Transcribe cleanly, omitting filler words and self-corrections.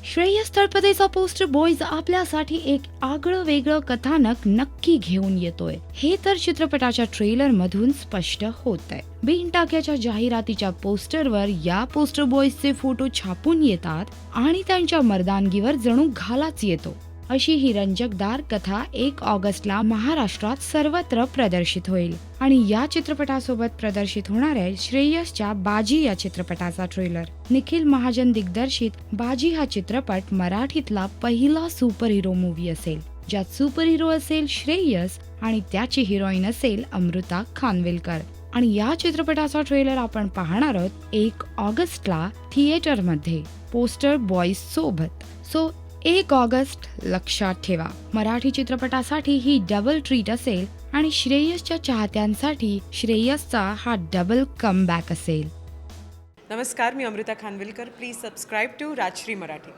Shreyas तळपदेचा poster boys आपल्यासाठी एक आगळं वेगळं कथानक नक्की घेऊन येतोय, हे तर चित्रपटाच्या ट्रेलर मधून स्पष्ट होत आहे. बिन टाक्याच्या जाहिरातीच्या पोस्टरवर या पोस्टर बॉयजचे फोटो छापून येतात आणि त्यांच्या मर्दानगीवर जणू घालाच येतो. अशी ही रंजकदार कथा 1 ऑगस्टला महाराष्ट्रात सर्वत्र प्रदर्शित होईल. आणि या चित्रपटासोबत प्रदर्शित होणाऱ्या श्रेयसच्या बाजी या चित्रपटाचा ट्रेलर. निखिल महाजन दिग्दर्शित बाजी हा चित्रपट मराठीतला पहिला सुपर हिरो मूवी असेल, ज्यात सुपर हिरो असेल श्रेयस आणि त्याची हिरोईन असेल अमृता खानविलकर. आणि या चित्रपटाचा ट्रेलर आपण पाहणार आहोत 1 ऑगस्टला थिएटरमध्ये पोस्टर बॉयज सोबत. 1 ऑगस्ट लक्षात ठेवा. मराठी चित्रपटासाठी ही डबल ट्रीट असेल आणि श्रेयसच्या चाहत्यांसाठी श्रेयसचा हा डबल कमबॅक असेल. नमस्कार, मी Amruta Khanvilkar. Please subscribe to Rajshri Marathi.